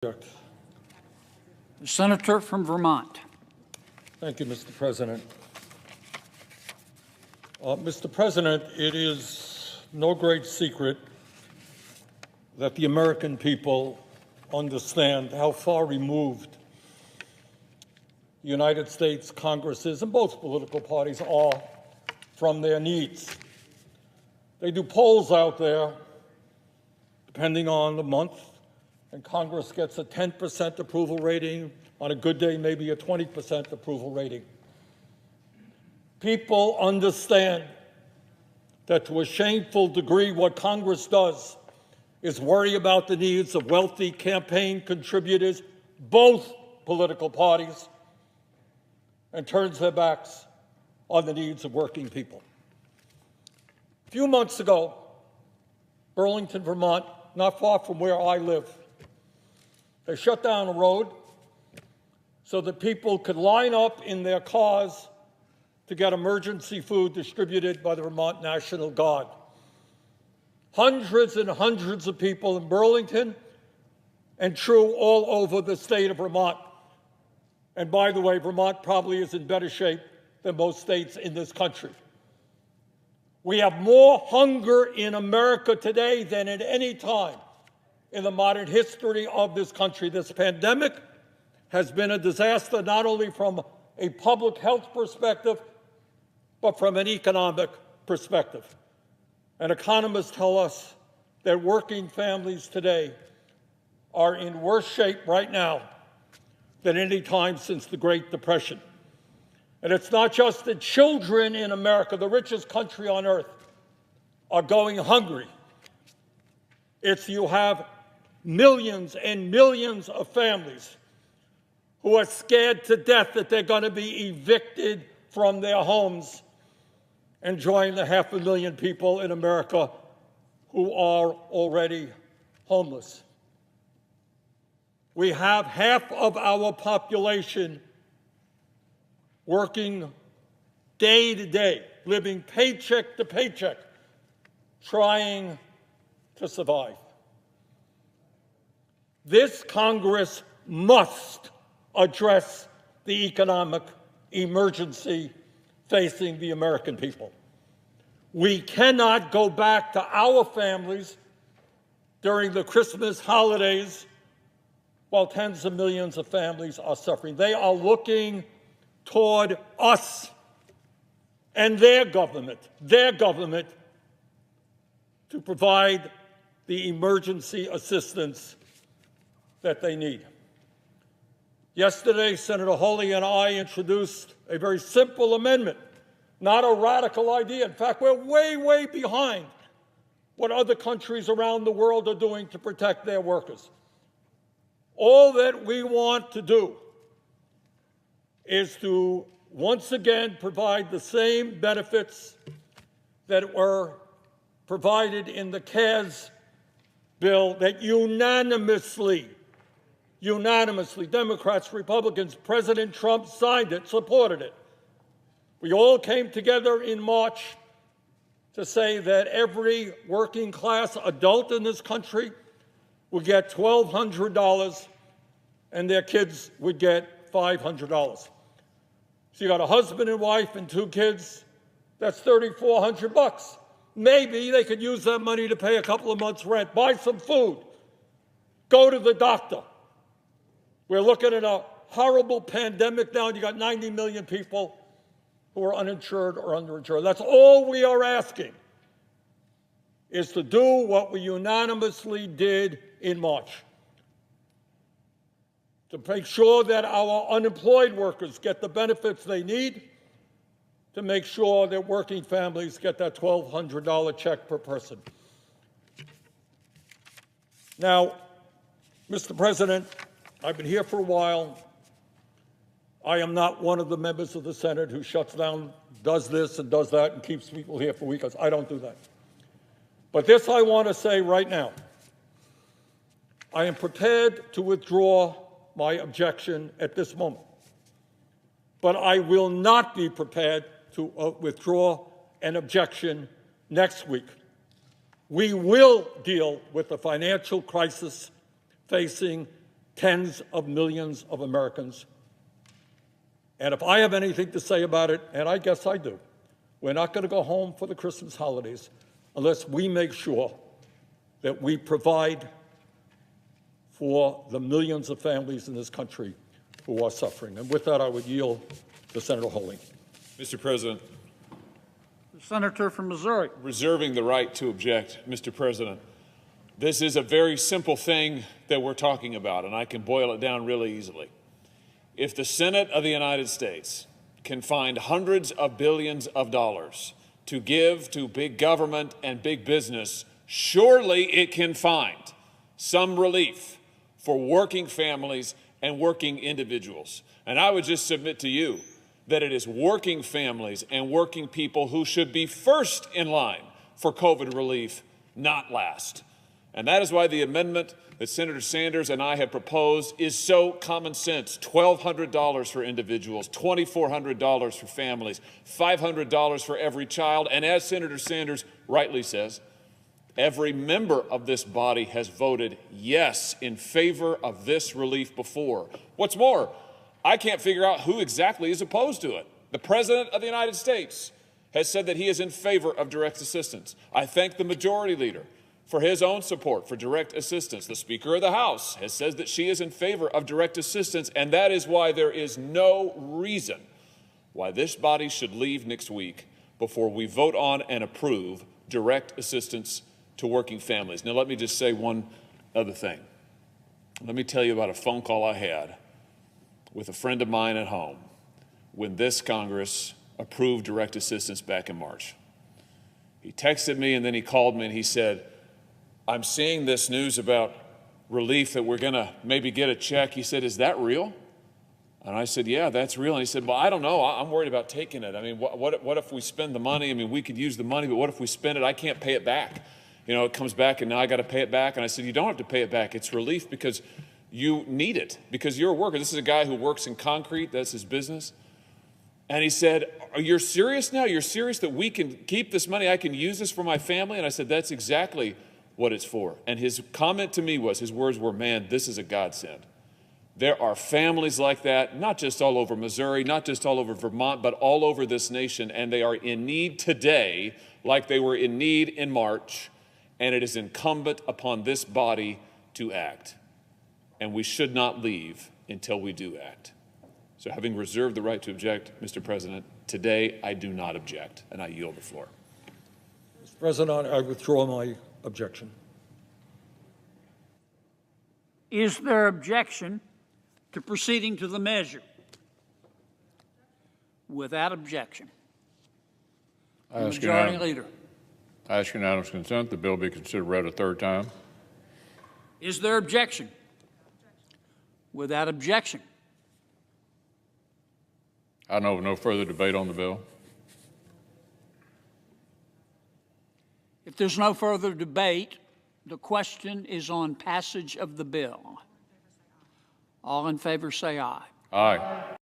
The senator from Vermont. Thank you, Mr. President. Mr. President, it is no great secret that the American people understand how far removed the United States Congress is, and both political parties are, from their needs. They do polls out there, depending on the month, and Congress gets a 10% approval rating. On a good day, maybe a 20% approval rating. People understand that to a shameful degree, what Congress does is worry about the needs of wealthy campaign contributors, both political parties, and turns their backs on the needs of working people. A few months ago, Burlington, Vermont, not far from where I live, they shut down a road so that people could line up in their cars to get emergency food distributed by the Vermont National Guard. Hundreds and hundreds of people in Burlington, and true all over the state of Vermont. And by the way, Vermont probably is in better shape than most states in this country. We have more hunger in America today than at any time in the modern history of this country. This pandemic has been a disaster, not only from a public health perspective, but from an economic perspective. And economists tell us that working families today are in worse shape right now than any time since the Great Depression. And it's not just the children in America, the richest country on earth, are going hungry. It's you have millions and millions of families who are scared to death that they're going to be evicted from their homes, and join the 500,000 people in America who are already homeless. We have half of our population working day to day, living paycheck to paycheck, trying to survive. This Congress must address the economic emergency facing the American people. We cannot go back to our families during the Christmas holidays while tens of millions of families are suffering. They are looking toward us and their government to provide the emergency assistance that they need. Yesterday, Senator Hawley and I introduced a very simple amendment, not a radical idea. In fact, we're way, way behind what other countries around the world are doing to protect their workers. All that we want to do is to once again provide the same benefits that were provided in the CARES bill that unanimously, Democrats, Republicans, President Trump signed it, supported it. We all came together in March to say that every working class adult in this country would get $1,200 and their kids would get $500. So you got a husband and wife and 2 kids, that's $3,400. Maybe they could use that money to pay a couple of months' rent, buy some food, go to the doctor. We're looking at a horrible pandemic now, and you got 90 million people who are uninsured or underinsured. That's all we are asking, is to do what we unanimously did in March, to make sure that our unemployed workers get the benefits they need, to make sure that working families get that $1,200 check per person. Now, Mr. President, I've been here for a while. I am not one of the members of the Senate who shuts down, does this and does that, and keeps people here for weeks. I don't do that. But this I want to say right now. I am prepared to withdraw my objection at this moment. But I will not be prepared to withdraw an objection next week. We will deal with the financial crisis facing tens of millions of Americans. And if I have anything to say about it, and I guess I do, we're not going to go home for the Christmas holidays unless we make sure that we provide for the millions of families in this country who are suffering. And with that, I would yield to Senator Hawley. Mr. President, The senator from Missouri. reserving the right to object, Mr. President, this is a very simple thing that we're talking about, and I can boil it down really easily. If the Senate of the United States can find hundreds of billions of dollars to give to big government and big business, surely it can find some relief for working families and working individuals. And I would just submit to you that it is working families and working people who should be first in line for COVID relief, not last. And that is why the amendment that Senator Sanders and I have proposed is so common sense. $1,200 for individuals, $2,400 for families, $500 for every child. And as Senator Sanders rightly says, every member of this body has voted yes in favor of this relief before. What's more, I can't figure out who exactly is opposed to it. The President of the United States has said that he is in favor of direct assistance. I thank the Majority Leader for his own support for direct assistance. The Speaker of the House has said that she is in favor of direct assistance, and that is why there is no reason why this body should leave next week before we vote on and approve direct assistance to working families. Now, let me just say one other thing. Let me tell you about a phone call I had with a friend of mine at home when this Congress approved direct assistance back in March. He texted me and then he called me and he said, I'm seeing this news about relief that we're going to maybe get a check. He said, is that real? And I said, yeah, that's real. And he said, well, I don't know. I'm worried about taking it. I mean, what if we spend the money? I mean, we could use the money, but what if we spend it? I can't pay it back. You know, it comes back and now I got to pay it back. And I said, you don't have to pay it back. It's relief because you need it, because you're a worker. This is a guy who works in concrete. That's his business. And he said, are you serious now? You're serious that we can keep this money? I can use this for my family? And I said, that's exactly what it's for. And his comment to me was, his words were, man, this is a godsend. There are families like that, not just all over Missouri, not just all over Vermont, but all over this nation, and they are in need today like they were in need in March, and it is incumbent upon this body to act. And we should not leave until we do act. So having reserved the right to object, Mr. President, today I do not object, and I yield the floor. Mr. President, I withdraw my objection. Is there objection to proceeding to the measure? Without objection. Majority Leader. I ask unanimous consent the bill be considered read a third time. Is there objection? Without objection. I know of no further debate on the bill. If there's no further debate, the question is on passage of the bill. All in favor say aye. Aye.